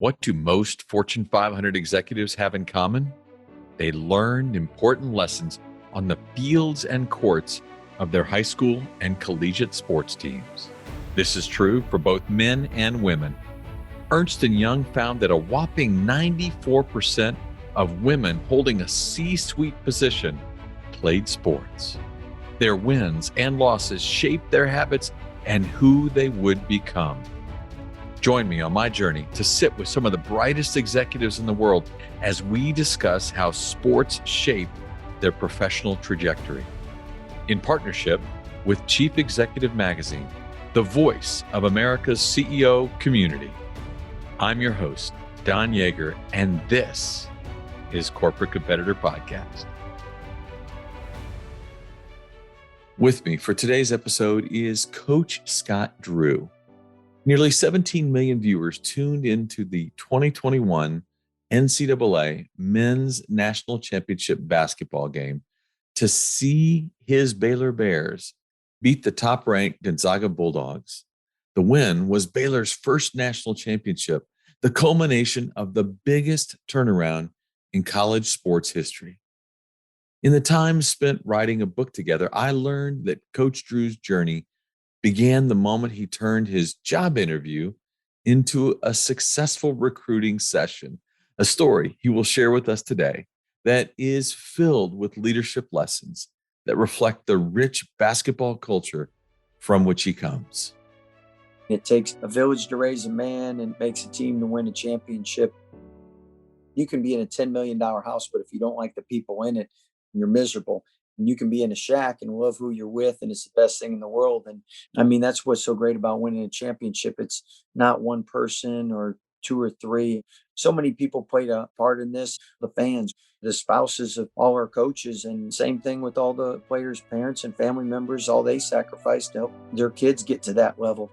What do most Fortune 500 executives have in common? They learned important lessons on the fields and courts of their high school and collegiate sports teams. This is true for both men and women. Ernst & Young found that a whopping 94% of women holding a C-suite position played sports. Their wins and losses shaped their habits and who they would become. Join me on my journey to sit with some of the brightest executives in the world as we discuss how sports shape their professional trajectory. In partnership with Chief Executive Magazine, the voice of America's CEO community, I'm your host, Don Yeager, and this is Corporate Competitor Podcast. With me for today's episode is Coach Scott Drew. Nearly 17 million viewers tuned into the 2021 NCAA Men's National Championship basketball game to see his Baylor Bears beat the top-ranked Gonzaga Bulldogs. The win was Baylor's first national championship, the culmination of the biggest turnaround in college sports history. In the time spent writing a book together, I learned that Coach Drew's journey began the moment he turned his job interview into a successful recruiting session, a story he will share with us today that is filled with leadership lessons that reflect the rich basketball culture from which he comes. It takes a village to raise a man and it makes a team to win a championship. You can be in a $10 million house, but if you don't like the people in it, you're miserable. And you can be in a shack and love who you're with, and it's the best thing in the world. And I mean, that's what's so great about winning a championship. It's not one person or two or three. So many people played a part in this, the fans, the spouses of all our coaches, and same thing with all the players' parents and family members, all they sacrificed to help their kids get to that level.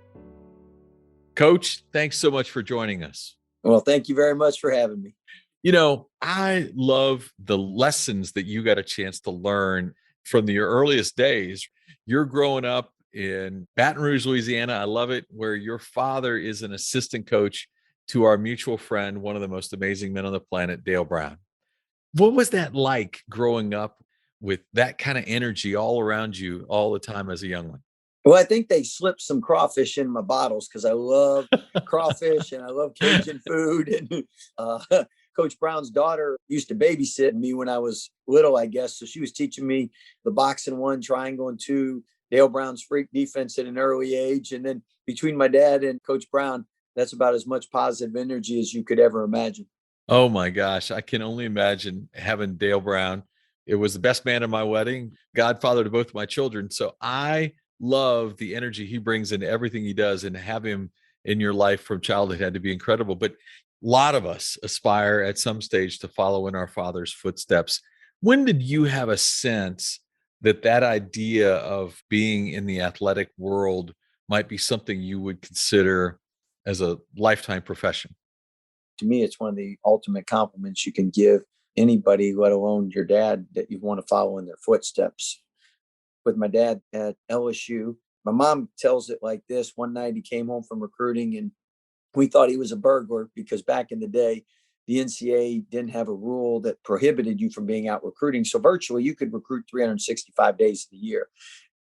Coach, thanks so much for joining us. Well, thank you very much for having me. You know, I love the lessons that you got a chance to learn from your earliest days. You're growing up in Baton Rouge, Louisiana. I love it, where your father is an assistant coach to our mutual friend, one of the most amazing men on the planet, Dale Brown. What was that like growing up with that kind of energy all around you all the time as a young one? Well, I think they slipped some crawfish in my bottles because I love crawfish and I love Cajun food. And Coach Brown's daughter used to babysit me when I was little, I guess. So she was teaching me the boxing one, triangle and two, Dale Brown's freak defense at an early age. And then between my dad and Coach Brown, that's about as much positive energy as you could ever imagine. Oh my gosh, I can only imagine having Dale Brown. It was the best man at my wedding, godfather to both of my children. So I love the energy he brings into everything he does, and have him in your life from childhood had to be incredible. But a lot of us aspire at some stage to follow in our father's footsteps. When did you have a sense that that idea of being in the athletic world might be something you would consider as a lifetime profession? To me, it's one of the ultimate compliments you can give anybody, let alone your dad, that you want to follow in their footsteps. With my dad at LSU, my mom tells it like this. One night he came home from recruiting and we thought he was a burglar because back in the day, the NCAA didn't have a rule that prohibited you from being out recruiting. So virtually you could recruit 365 days of the year.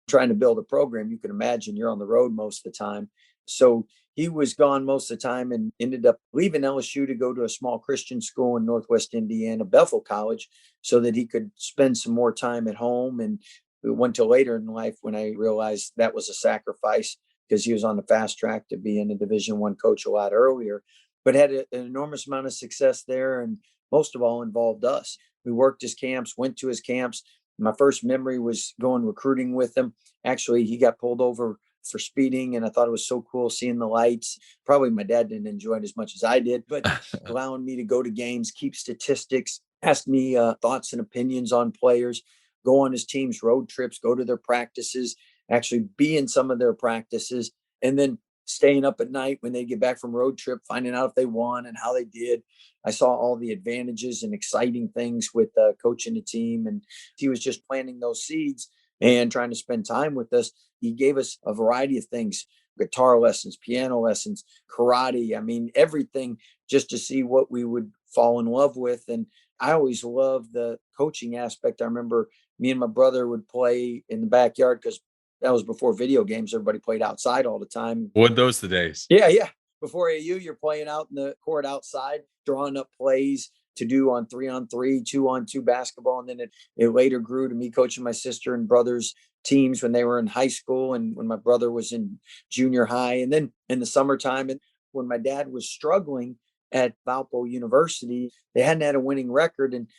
Trying to build a program, you can imagine you're on the road most of the time. So he was gone most of the time and ended up leaving LSU to go to a small Christian school in Northwest Indiana, Bethel College, so that he could spend some more time at home. And it went till later in life when I realized that was a sacrifice because he was on the fast track to being a Division I coach a lot earlier, but had an enormous amount of success there. And most of all involved us. We worked his camps, went to his camps. My first memory was going recruiting with him. Actually, he got pulled over for speeding, and I thought it was so cool seeing the lights. Probably my dad didn't enjoy it as much as I did, but allowing me to go to games, keep statistics, ask me thoughts and opinions on players, go on his team's road trips, go to their practices, actually be in some of their practices, and then staying up at night when they get back from road trip, finding out if they won and how they did. I saw all the advantages and exciting things with coaching the team, and he was just planting those seeds and trying to spend time with us. He gave us a variety of things. guitar lessons, piano lessons, karate. I mean, everything just to see what we would fall in love with. And I always loved the coaching aspect. I remember me and my brother would play in the backyard because that was before video games. Everybody played outside all the time. What those the days? Yeah, yeah. Before AU, you're playing out in the court outside, drawing up plays to do on 3-on-3, 2-on-2 basketball. And then it later grew to me coaching my sister and brothers' teams when they were in high school and when my brother was in junior high. And then in the summertime, and when my dad was struggling at Valpo University, they hadn't had a winning record. And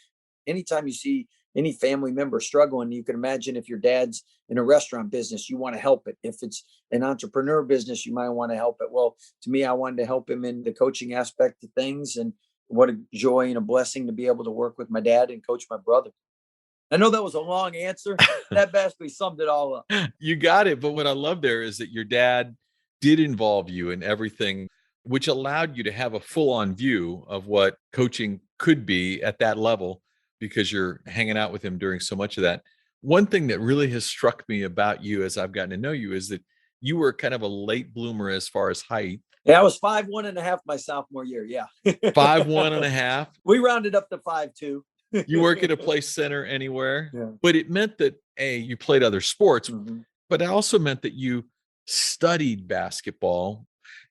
anytime you see any family member struggling, you can imagine if your dad's in a restaurant business, you want to help it. If it's an entrepreneur business, you might want to help it. Well, to me, I wanted to help him in the coaching aspect of things. And what a joy and a blessing to be able to work with my dad and coach my brother. I know that was a long answer. That basically summed it all up. You got it. But what I love there is that your dad did involve you in everything, which allowed you to have a full on view of what coaching could be at that level because you're hanging out with him during so much of that. One thing that really has struck me about you as I've gotten to know you is that you were kind of a late bloomer as far as height. Yeah, I was 5'1.5" my sophomore year. Yeah. 5'1.5". We rounded up to 5'2". You weren't going to play center anywhere, Yeah. but it meant that you played other sports, Mm-hmm. but it also meant that you studied basketball.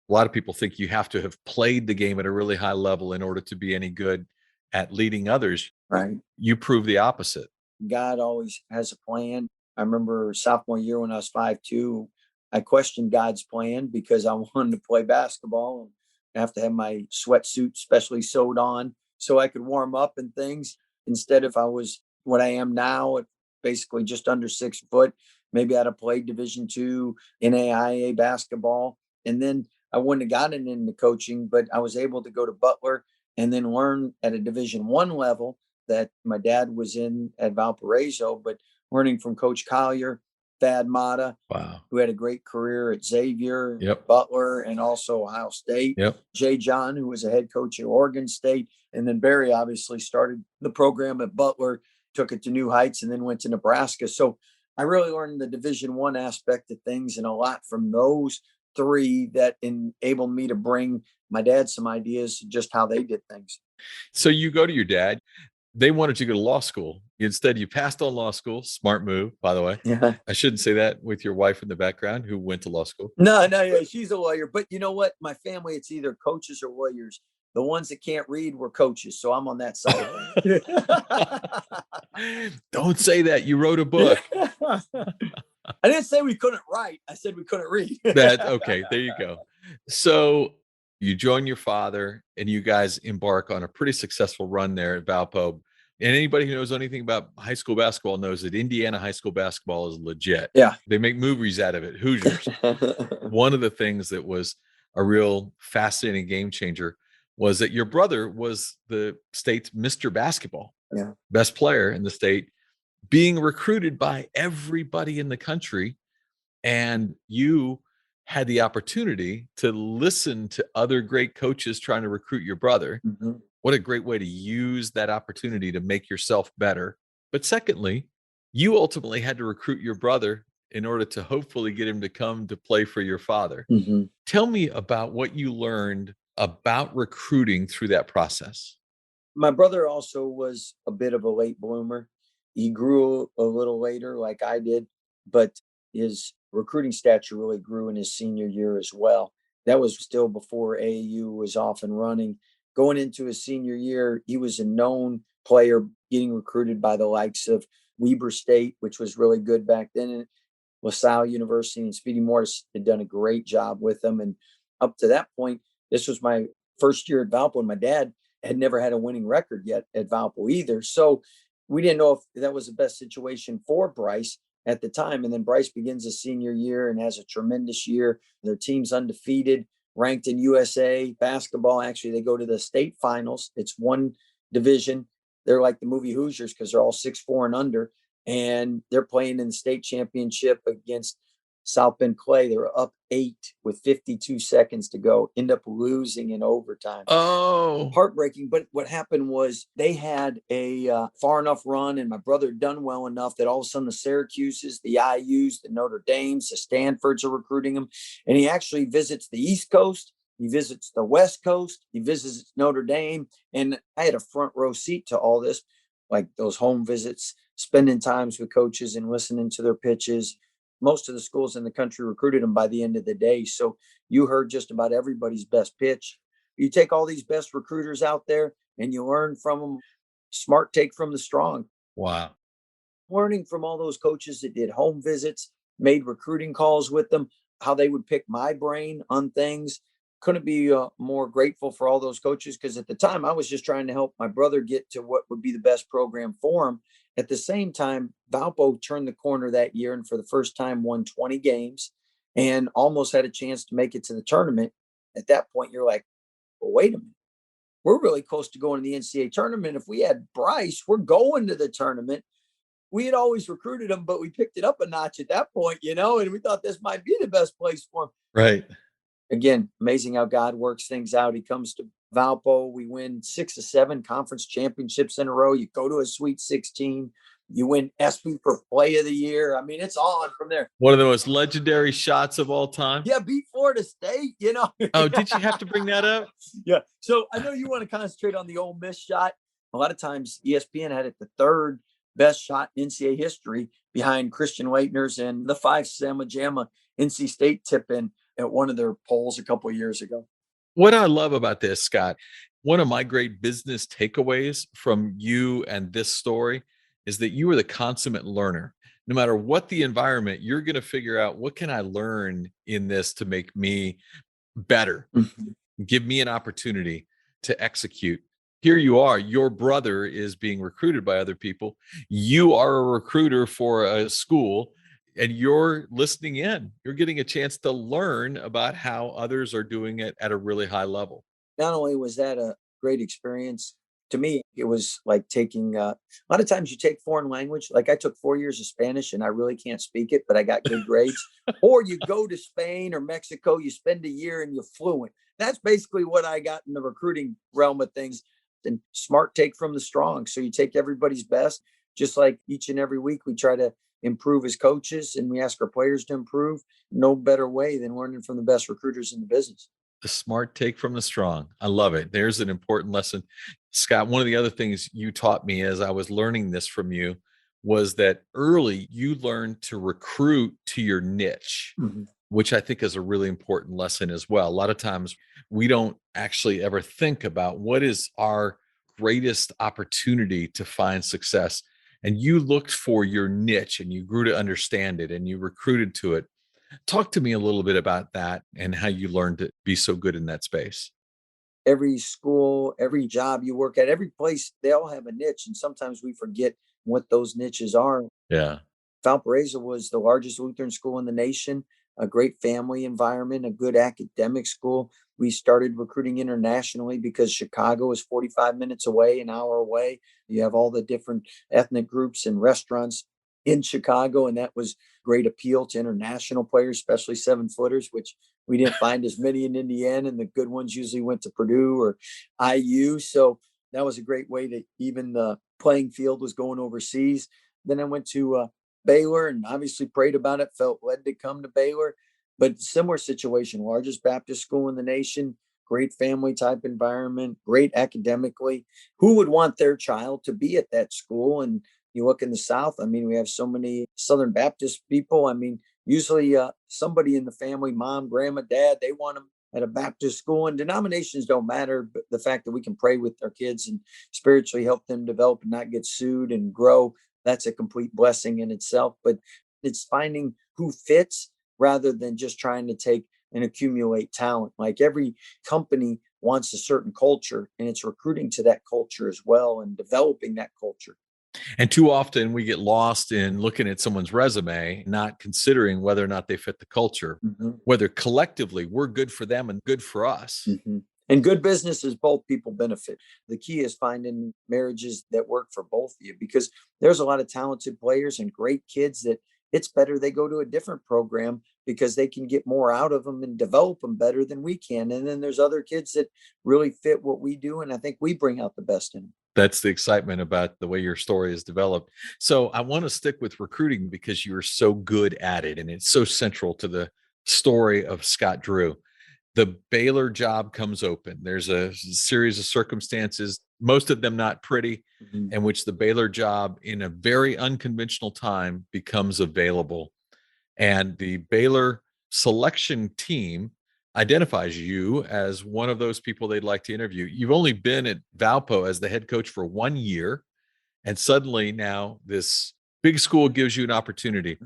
A lot of people think you have to have played the game at a really high level in order to be any good at leading others. Right. You prove the opposite. God always has a plan. I remember sophomore year when I was 5'2", I questioned God's plan because I wanted to play basketball and I have to have my sweatsuit specially sewed on so I could warm up and things. Instead, if I was what I am now, at basically just under 6 foot, maybe I'd have played Division II NAIA basketball. And then I wouldn't have gotten into coaching, but I was able to go to Butler and then learn at a Division I level that my dad was in at Valparaiso, but learning from Coach Collier, Thad Mata, Wow. who had a great career at Xavier, Yep. Butler, and also Ohio State. Yep. Jay John, who was a head coach at Oregon State. And then Barry obviously started the program at Butler, took it to new heights, and then went to Nebraska. So I really learned the Division I aspect of things and a lot from those three that enabled me to bring my dad some ideas just how they did things. So you go to your dad. They wanted you to go to law school. Instead, you passed on law school. Smart move, by the way. Yeah. I shouldn't say that with your wife in the background who went to law school. No, yeah, she's a lawyer. But you know what? My family, it's either coaches or lawyers. The ones that can't read were coaches. So I'm on that side. Don't say that. You wrote a book. I didn't say we couldn't write. I said we couldn't read. Okay. There you go. So you join your father and you guys embark on a pretty successful run there at Valpo. And anybody who knows anything about high school basketball knows that Indiana high school basketball is legit. Yeah. They make movies out of it. Hoosiers. One of the things that was a real fascinating game changer was that your brother was the state's Mr. Basketball. Yeah. Best player in the state, being recruited by everybody in the country. And you had the opportunity to listen to other great coaches trying to recruit your brother. Mm-hmm. What a great way to use that opportunity to make yourself better. But secondly, you ultimately had to recruit your brother in order to hopefully get him to come to play for your father. Mm-hmm. Tell me about what you learned about recruiting through that process. My brother also was a bit of a late bloomer. He grew a little later like I did, but his recruiting stature really grew in his senior year as well. That was still before AAU was off and running. Going into his senior year, he was a known player getting recruited by the likes of Weber State, which was really good back then. And LaSalle University and Speedy Morris had done a great job with him. And up to that point, this was my first year at Valpo, and my dad had never had a winning record yet at Valpo either. So we didn't know if that was the best situation for Bryce at the time. And then Bryce begins his senior year and has a tremendous year. Their team's undefeated, ranked in USA basketball. Actually, they go to the state finals. It's one division. They're like the movie Hoosiers because they're all 6'4" and under. And they're playing in the state championship against South Bend Clay. They were up 8 with 52 seconds to go, end up losing in overtime. Oh, Heartbreaking. But what happened was they had a far enough run, and my brother had done well enough that all of a sudden the Syracuses, the IUs, the Notre Dames, the Stanfords are recruiting him. And he actually visits the East Coast. He visits the West Coast. He visits Notre Dame. And I had a front row seat to all this, like those home visits, spending times with coaches and listening to their pitches. Most of the schools in the country recruited him by the end of the day. So you heard just about everybody's best pitch. You take all these best recruiters out there and you learn from them. Smart take from the strong. wow. Learning from all those coaches that did home visits, made recruiting calls with them, how they would pick my brain on things. Couldn't be more grateful for all those coaches, because at the time I was just trying to help my brother get to what would be the best program for him. At the same time, Valpo turned the corner that year and for the first time won 20 games and almost had a chance to make it to the tournament. At that point, you're like, well, wait a minute. We're really close to going to the NCAA tournament. If we had Bryce, we're going to the tournament. We had always recruited him, but we picked it up a notch at that point, and we thought this might be the best place for him. Right. Again, amazing how God works things out. He comes to Valpo. We win 6 or 7 conference championships in a row. You go to a Sweet 16. You win ESPY for Play of the Year. I mean, it's on from there. One of the most legendary shots of all time. Yeah, beat Florida State, Oh, did you have to bring that up? Yeah. So I know you want to concentrate on the Ole Miss shot. A lot of times ESPN had it the third best shot in NCAA history behind Christian Leitner's and the 5 Sama Jamma NC State tip in at one of their polls a couple of years ago. What I love about this, Scott, one of my great business takeaways from you and this story is that you are the consummate learner. No matter what the environment, you're going to figure out, what can I learn in this to make me better? Mm-hmm. Give me an opportunity to execute. Here you are, your brother is being recruited by other people. You are a recruiter for a school and you're listening in. You're getting a chance to learn about how others are doing it at a really high level. Not only was that a great experience, to me, it was like taking a lot of times you take foreign language. Like I took 4 years of Spanish and I really can't speak it, but I got good grades. Or you go to Spain or Mexico, you spend a year and you're fluent. That's basically what I got in the recruiting realm of things. And smart take from the strong. So you take everybody's best, just like each and every week we try to improve as coaches and we ask our players to improve. No better way than learning from the best recruiters in the business. The smart take from the strong. I love it. There's an important lesson. Scott, one of the other things you taught me as I was learning this from you was that early you learned to recruit to your niche, Mm-hmm. which I think is a really important lesson as well. A lot of times we don't actually ever think about what is our greatest opportunity to find success. And you looked for your niche and you grew to understand it and you recruited to it. Talk to me a little bit about that and how you learned to be so good in that space. Every school, every job you work at, every place, they all have a niche. And sometimes we forget what those niches are. Yeah. Valparaiso was the largest Lutheran school in the nation, a great family environment, a good academic school. We started recruiting internationally because Chicago is 45 minutes away, an hour away. You have all the different ethnic groups and restaurants in Chicago, and that was great appeal to international players, especially 7-footers, which we didn't find as many in Indiana, and the good ones usually went to Purdue or IU. So that was a great way to even the playing field was going overseas. Then I went to Baylor and obviously prayed about it, felt led to come to Baylor. But similar situation, largest Baptist school in the nation, great family type environment, great academically. Who would want their child to be at that school? And you look in the South, I mean, we have so many Southern Baptist people. I mean, usually somebody in the family, mom, grandma, dad, they want them at a Baptist school, and denominations don't matter. But the fact that we can pray with our kids and spiritually help them develop and not get sued and grow, that's a complete blessing in itself. But it's finding who fits rather than just trying to take and accumulate talent. Like every company wants a certain culture, and it's recruiting to that culture as well and developing that culture. And too often we get lost in looking at someone's resume, not considering whether or not they fit the culture, Mm-hmm. whether collectively we're good for them and good for us. Mm-hmm. And good business is both people benefit. The key is finding marriages that work for both of you, because there's a lot of talented players and great kids that it's better they go to a different program because they can get more out of them and develop them better than we can. And then there's other kids that really fit what we do. And I think we bring out the best in them. That's the excitement about the way your story is developed. So I want to stick with recruiting because you are so good at it and it's so central to the story of Scott Drew. The Baylor job comes open. There's a series of circumstances, most of them not pretty, in which the Baylor job in a very unconventional time becomes available. And the Baylor selection team identifies you as one of those people they'd like to interview. You've only been at Valpo as the head coach for 1 year. And suddenly now this big school gives you an opportunity.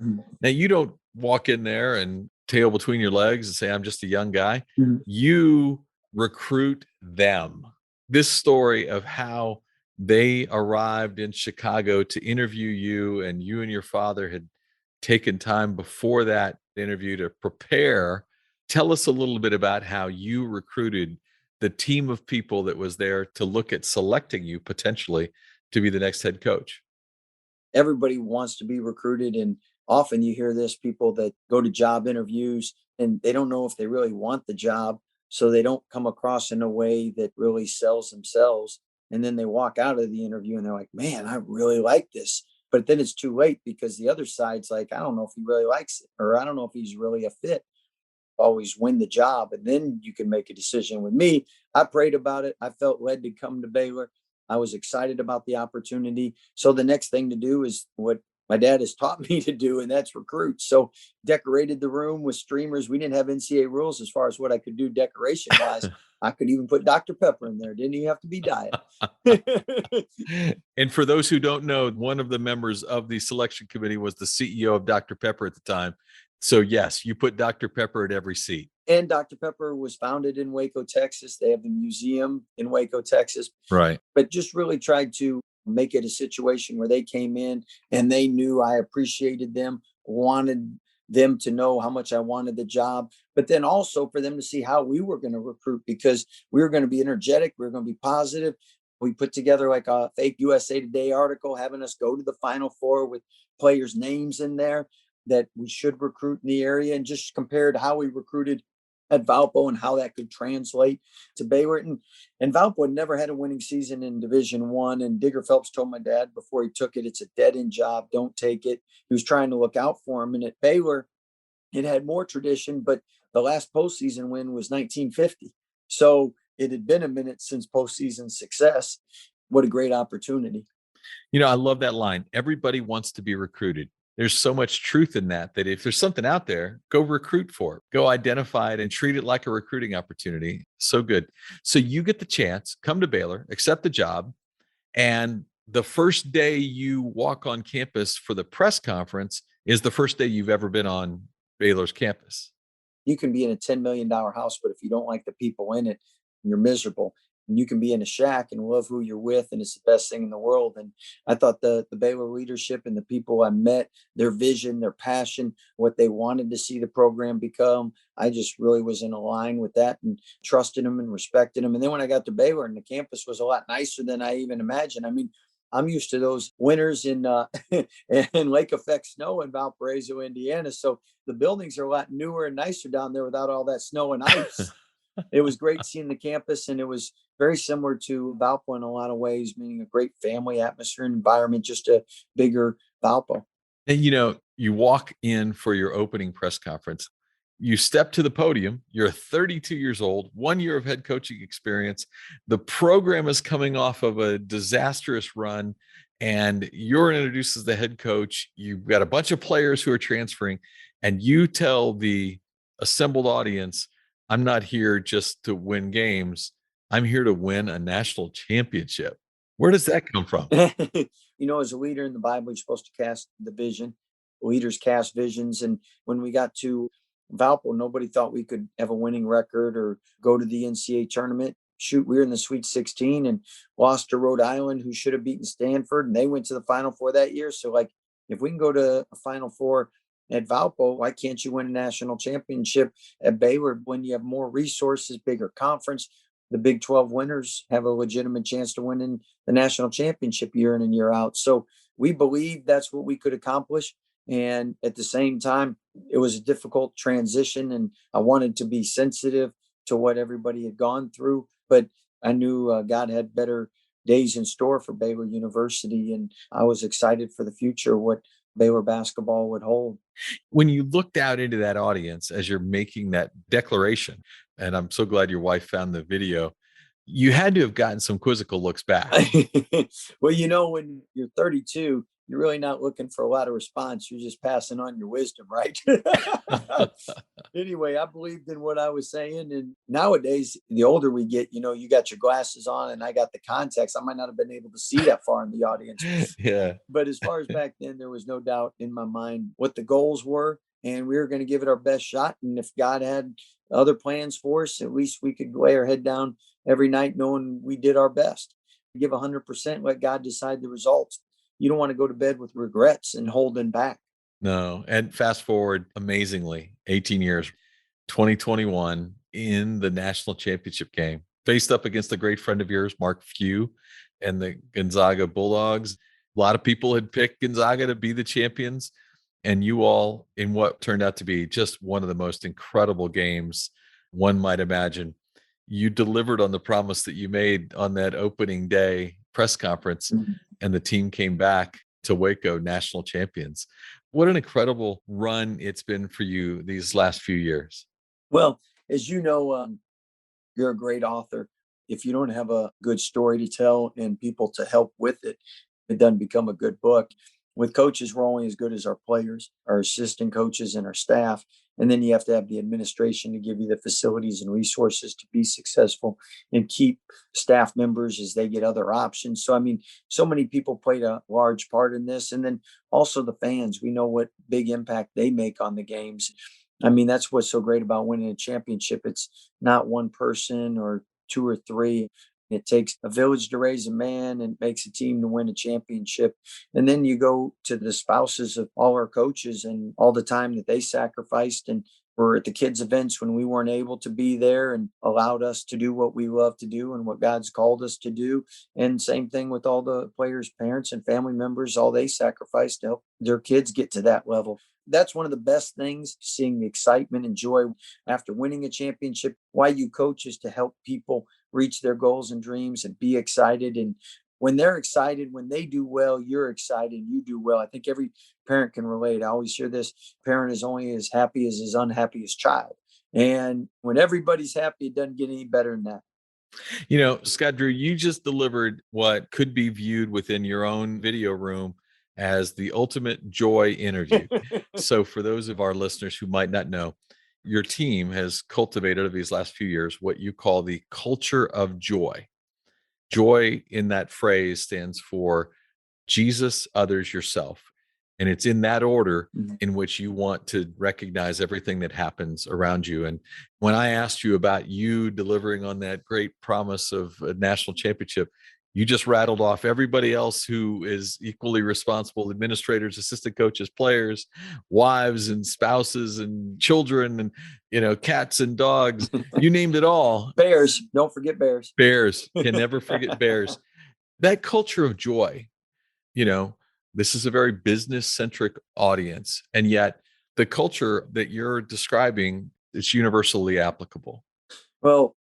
Now, you don't walk in there and tail between your legs and say, I'm just a young guy. You recruit them. This story of how they arrived in Chicago to interview you, and you and your father had taken time before that interview to prepare. Tell us a little bit about how you recruited the team of people that was there to look at selecting you potentially to be the next head coach. Everybody wants to be recruited. And often you hear this, people that go to job interviews and they don't know if they really want the job. So they don't come across in a way that really sells themselves. And then they walk out of the interview and they're like, man, I really like this. But then it's too late because the other side's like, I don't know if he really likes it, or I don't know if he's really a fit. Always win the job. And then you can make a decision. With me, I prayed about it. I felt led to come to Baylor. I was excited about the opportunity. So the next thing to do is what my dad has taught me to do, and that's recruit. So decorated the room with streamers. We didn't have NCAA rules as far as what I could do decoration wise. I could even put Dr. Pepper in there. Didn't even have to be diet. And for those who don't know, one of the members of the selection committee was the CEO of Dr. Pepper at the time. So yes, you put Dr. Pepper at every seat. And Dr. Pepper was founded in Waco, Texas. They have the museum in Waco, Texas. Right. But just really tried to make it a situation where they came in and they knew I appreciated them, wanted them to know how much I wanted the job, but then also for them to see how we were going to recruit, because we were going to be energetic. We were going to be positive. We put together like a fake USA Today article having us go to the Final Four with players' names in there that we should recruit in the area, and just compared how we recruited at Valpo and how that could translate to Baylor. And Valpo had never had a winning season in Division One. And Digger Phelps told my dad before he took it, it's a dead end job. Don't take it. He was trying to look out for him. And at Baylor, it had more tradition, but the last postseason win was 1950. So it had been a minute since postseason success. What a great opportunity. You know, I love that line. Everybody wants to be recruited. There's so much truth in that if there's something out there, go recruit for it, go identify it and treat it like a recruiting opportunity. So good. So you get the chance, come to Baylor, accept the job. And the first day you walk on campus for the press conference is the first day you've ever been on Baylor's campus. You can be in a $10 million house, but if you don't like the people in it, you're miserable. And you can be in a shack and love who you're with, and it's the best thing in the world. And I thought the Baylor leadership and the people I met, their vision, their passion, what they wanted to see the program become, I just really was in a line with that and trusted them and respected them. And then when I got to Baylor, and the campus was a lot nicer than I even imagined. I mean, I'm used to those winters in in lake effect snow in Valparaiso, Indiana. So the buildings are a lot newer and nicer down there without all that snow and ice. It was great seeing the campus, and it was very similar to Valpo in a lot of ways, meaning a great family atmosphere and environment, just a bigger Valpo. And you know, you walk in for your opening press conference, you step to the podium, you're 32 years old, 1 year of head coaching experience. The program is coming off of a disastrous run, and you're introduced as the head coach. You've got a bunch of players who are transferring, and you tell the assembled audience, I'm not here just to win games. I'm here to win a national championship. Where does that come from? As a leader in the Bible, you're supposed to cast the vision. Leaders cast visions. And when we got to Valpo, nobody thought we could have a winning record or go to the NCAA tournament. Shoot, we were in the Sweet 16 and lost to Rhode Island, who should have beaten Stanford, and they went to the Final Four that year. So, like, if we can go to a Final Four at Valpo, why can't you win a national championship at Baylor when you have more resources, bigger conference? The Big 12 winners have a legitimate chance to win in the national championship year in and year out. So we believe that's what we could accomplish. And at the same time, it was a difficult transition, and I wanted to be sensitive to what everybody had gone through. But I knew God had better days in store for Baylor University, and I was excited for the future, what Baylor basketball would hold. When you looked out into that audience as you're making that declaration, and I'm so glad your wife found the video, you had to have gotten some quizzical looks back. Well, when you're 32, you're really not looking for a lot of response. You're just passing on your wisdom, right? Anyway, I believed in what I was saying. And nowadays, the older we get, you got your glasses on and I got the contacts. I might not have been able to see that far in the audience. Yeah. But as far as back then, there was no doubt in my mind what the goals were. And we were going to give it our best shot. And if God had other plans for us, at least we could lay our head down every night knowing we did our best. Give 100%, let God decide the results. You don't want to go to bed with regrets and holding back. No. And fast forward amazingly, 18 years, 2021 in the national championship game, faced up against a great friend of yours, Mark Few, and the Gonzaga Bulldogs. A lot of people had picked Gonzaga to be the champions, and you all, in what turned out to be just one of the most incredible games one might imagine, you delivered on the promise that you made on that opening day press conference, and the team came back to Waco national champions. What an incredible run it's been for you these last few years. Well, as you know, you're a great author. If you don't have a good story to tell and people to help with it, it doesn't become a good book. With coaches, we're only as good as our players, our assistant coaches, and our staff. And then you have to have the administration to give you the facilities and resources to be successful and keep staff members as they get other options. So, I mean, so many people played a large part in this. And then also the fans, we know what big impact they make on the games. I mean, that's what's so great about winning a championship. It's not one person or two or three. It takes a village to raise a man and makes a team to win a championship. And then you go to the spouses of all our coaches and all the time that they sacrificed and were at the kids' events when we weren't able to be there and allowed us to do what we love to do and what God's called us to do. And same thing with all the players' parents and family members, all they sacrificed to help their kids get to that level. That's one of the best things, seeing the excitement and joy after winning a championship. Why you coach is to help people reach their goals and dreams and be excited. And when they're excited, when they do well, you're excited, you do well. I think every parent can relate. I always hear this: parent is only as happy as his unhappiest child. And when everybody's happy, it doesn't get any better than that. Scott Drew, you just delivered what could be viewed within your own video room as the ultimate joy interview. So, for those of our listeners who might not know, your team has cultivated over these last few years what you call the culture of joy. Joy in that phrase stands for Jesus, others, yourself. And it's in that order in which you want to recognize everything that happens around you. And when I asked you about you delivering on that great promise of a national championship, you just rattled off everybody else who is equally responsible: administrators, assistant coaches, players, wives and spouses and children, and cats and dogs. You named it all. Bears, don't forget Bears. Bears, can never forget Bears. That culture of joy, you know, this is a very business centric audience. And yet the culture that you're describing is universally applicable. Well,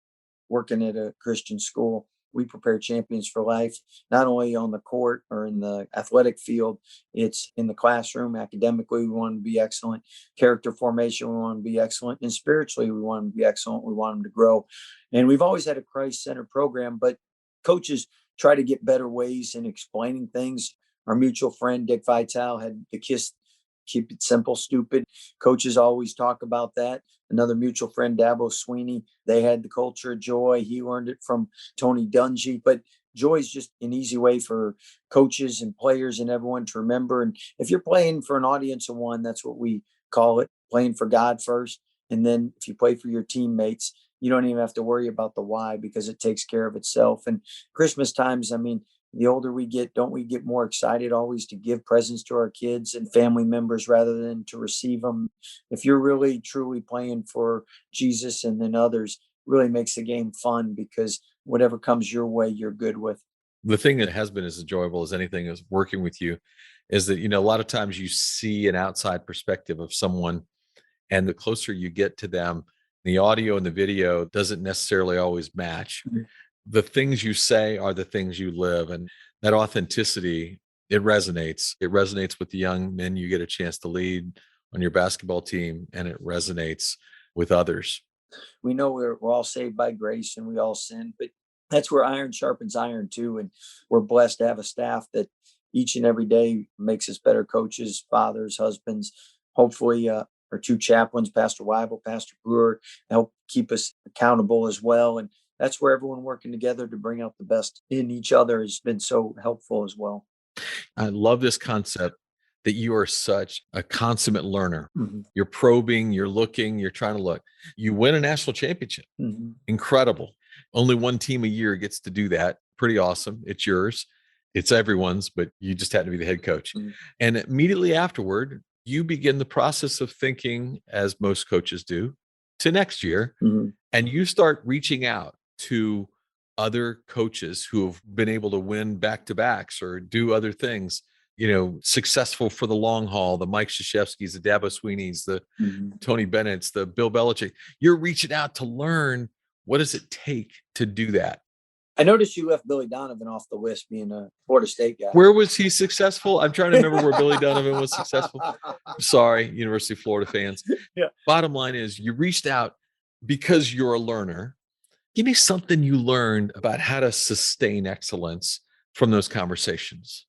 working at a Christian school, we prepare champions for life, not only on the court or in the athletic field, it's in the classroom. Academically, we want to be excellent. Character formation, we want to be excellent. And spiritually, we want to be excellent. We want them to grow. And we've always had a Christ-centered program, but coaches try to get better ways in explaining things. Our mutual friend, Dick Vitale, had the KISS, keep it simple, stupid. Coaches always talk about that. Another mutual friend, Dabo Sweeney, they had the culture of joy. He learned it from Tony Dungy. But joy is just an easy way for coaches and players and everyone to remember. And if you're playing for an audience of one, that's what we call it, playing for God first. And then if you play for your teammates, you don't even have to worry about the why because it takes care of itself. And Christmas times, I mean, the older we get, don't we get more excited always to give presents to our kids and family members rather than to receive them? If you're really truly playing for Jesus and then others, really makes the game fun because whatever comes your way, you're good with. The thing that has been as enjoyable as anything is working with you is that, a lot of times you see an outside perspective of someone, and the closer you get to them, the audio and the video doesn't necessarily always match. Mhm. The things you say are the things you live, and that authenticity, it resonates. It resonates with the young men you get a chance to lead on your basketball team, and it resonates with others. We know we're all saved by grace and we all sin, but that's where iron sharpens iron too. And we're blessed to have a staff that each and every day makes us better coaches, fathers, husbands. Hopefully, our two chaplains, Pastor Weibel, Pastor Brewer, help keep us accountable as well. And that's where everyone working together to bring out the best in each other has been so helpful as well. I love this concept that you are such a consummate learner. Mhm. You're probing, you're looking, you're trying to look. You win a national championship. Mhm. Incredible. Only one team a year gets to do that. Pretty awesome. It's yours. It's everyone's, but you just had to be the head coach. Mhm. And immediately afterward, you begin the process of thinking, as most coaches do, to next year. Mhm. And you start reaching out to other coaches who have been able to win back to backs or do other things, successful for the long haul, the Mike Krzyzewskis, the Dabo Sweeneys, the Mhm. Tony Bennett's, the Bill Belichick. You're reaching out to learn, what does it take to do that? I noticed you left Billy Donovan off the list, being a Florida State guy. Where was he successful? I'm trying to remember where Billy Donovan was successful. Sorry, University of Florida fans. Yeah. Bottom line is, you reached out because you're a learner. Give me something you learned about how to sustain excellence from those conversations.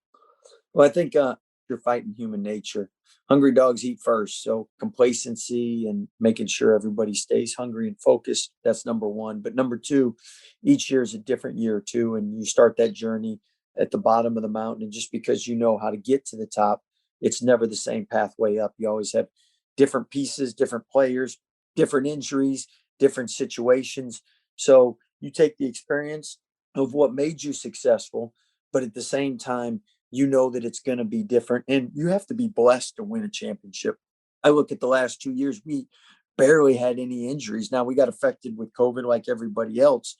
Well, I think you're fighting human nature. Hungry dogs eat first. So complacency and making sure everybody stays hungry and focused. That's number one. But number two, each year is a different year too. And you start that journey at the bottom of the mountain. And just because you know how to get to the top, it's never the same pathway up. You always have different pieces, different players, different injuries, different situations. So you take the experience of what made you successful, but at the same time, you know that it's going to be different and you have to be blessed to win a championship. I look at the last 2 years, we barely had any injuries. Now we got affected with COVID like everybody else,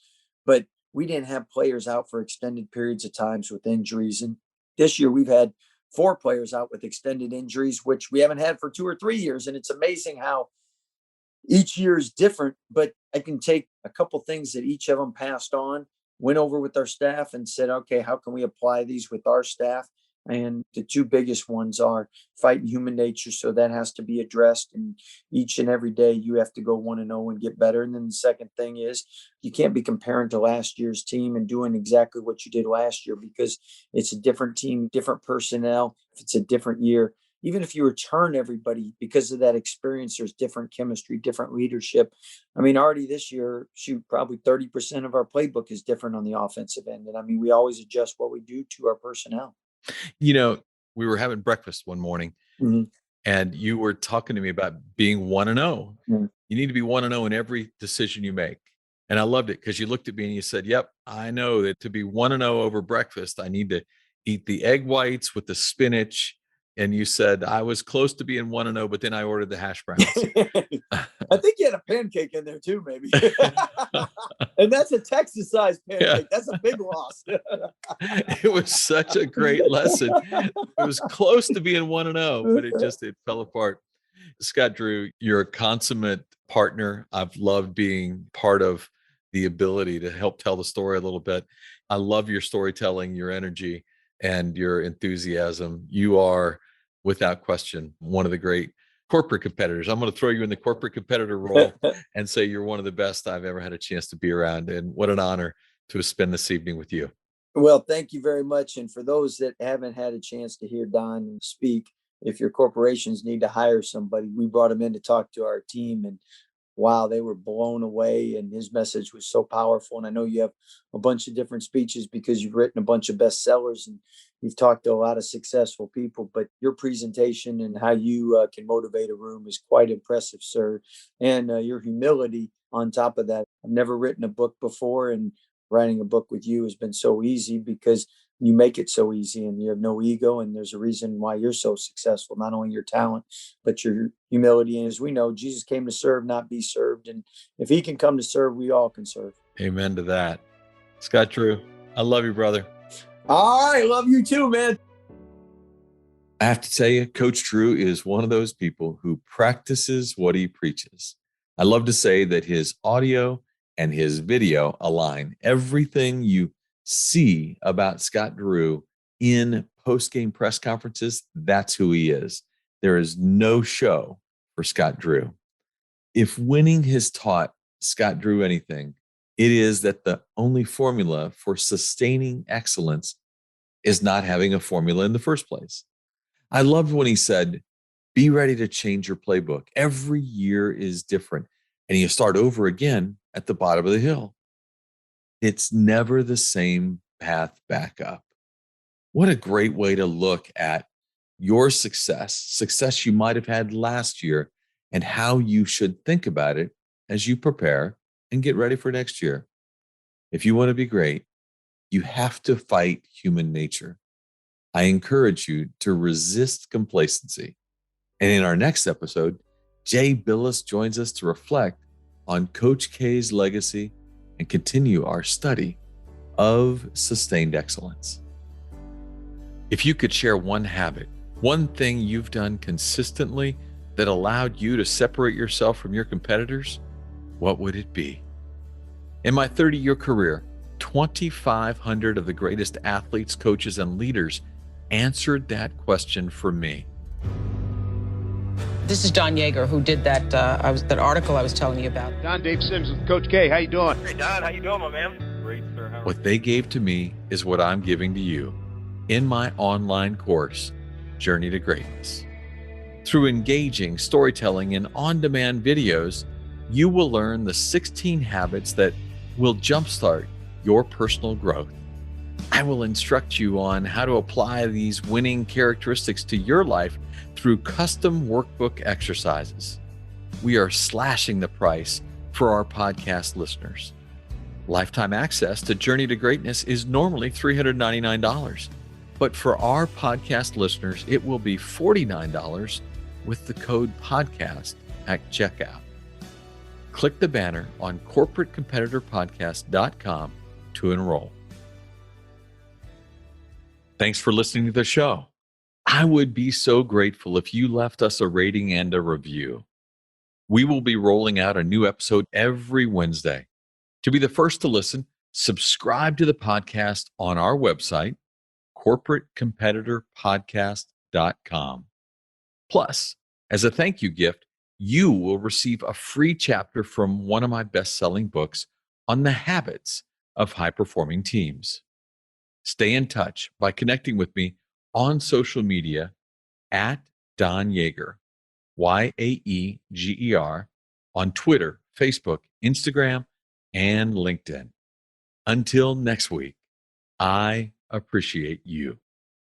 but we didn't have players out for extended periods of times with injuries. And this year we've had 4 players out with extended injuries, which we haven't had for 2 or 3 years. And it's amazing how each year is different, but I can take a couple things that each of them passed on, went over with our staff and said, okay, how can we apply these with our staff? And the two biggest ones are fighting human nature. So that has to be addressed. And each and every day you have to go 1-0 and get better. And then the second thing is you can't be comparing to last year's team and doing exactly what you did last year because it's a different team, different personnel. If it's a different year, even if you return everybody because of that experience, there's different chemistry, different leadership. I mean, already this year, shoot, probably 30% of our playbook is different on the offensive end. And I mean, we always adjust what we do to our personnel. You know, we were having breakfast one morning, Mhm. and you were talking to me about being 1-0. Yeah. You need to be 1-0 in every decision you make. And I loved it because you looked at me and you said, "Yep, I know that to be 1-0 over breakfast, I need to eat the egg whites with the spinach." And you said, "I was close to being 1-0, but then I ordered the hash browns." I think you had a pancake in there too, maybe. And that's a Texas sized Yeah. pancake. That's a big loss. It was such a great lesson. It was close to being 1-0, but it fell apart. Scott Drew, you're a consummate partner. I've loved being part of the ability to help tell the story a little bit. I love your storytelling, your energy, and your enthusiasm. You are, without question, one of the great corporate competitors. I'm going to throw you in the corporate competitor role and say you're one of the best I've ever had a chance to be around. And what an honor to spend this evening with you. Well, thank you very much. And for those that haven't had a chance to hear Don speak, if your corporations need to hire somebody, we brought him in to talk to our team. And wow, they were blown away. And his message was so powerful. And I know you have a bunch of different speeches because you've written a bunch of bestsellers and you've talked to a lot of successful people. But your presentation and how you can motivate a room is quite impressive, sir. And your humility on top of that. I've never written a book before. And writing a book with you has been so easy because you make it so easy and you have no ego. And there's a reason why you're so successful, not only your talent, but your humility. And as we know, Jesus came to serve, not be served. And if he can come to serve, we all can serve. Amen to that. Scott Drew, I love you, brother. All right. Love you too, man. I have to tell you, Coach Drew is one of those people who practices what he preaches. I love to say that his audio and his video align. Everything you see about Scott Drew in post-game press conferences, that's who he is. There is no show for Scott Drew. If winning has taught Scott Drew anything, it is that the only formula for sustaining excellence is not having a formula in the first place. I loved when he said, be ready to change your playbook. Every year is different, and you start over again at the bottom of the hill. It's never the same path back up. What a great way to look at your success you might have had last year, and how you should think about it as you prepare and get ready for next year. If you want to be great, you have to fight human nature. I encourage you to resist complacency. And in our next episode, Jay Billis joins us to reflect on Coach K's legacy and continue our study of sustained excellence. If you could share one habit, one thing you've done consistently that allowed you to separate yourself from your competitors, what would it be? In my 30-year career, 2,500 of the greatest athletes, coaches, and leaders answered that question for me. This is Don Yeager, who did that that article I was telling you about. Don, Dave Sims with Coach K. How you doing? Hey, Don. How you doing, my man? Great, sir. How What they gave to me is what I'm giving to you in my online course, Journey to Greatness. Through engaging storytelling and on-demand videos, you will learn the 16 habits that will jumpstart your personal growth. I will instruct you on how to apply these winning characteristics to your life through custom workbook exercises. We are slashing the price for our podcast listeners. Lifetime access to Journey to Greatness is normally $399, but for our podcast listeners, it will be $49 with the code podcast at checkout. Click the banner on corporatecompetitorpodcast.com to enroll. Thanks for listening to the show. I would be so grateful if you left us a rating and a review. We will be rolling out a new episode every Wednesday. To be the first to listen, subscribe to the podcast on our website, corporatecompetitorpodcast.com. Plus, as a thank you gift, you will receive a free chapter from one of my best-selling books on the habits of high-performing teams. Stay in touch by connecting with me on social media at Don Yeager, Yaeger, on Twitter, Facebook, Instagram, and LinkedIn. Until next week, I appreciate you.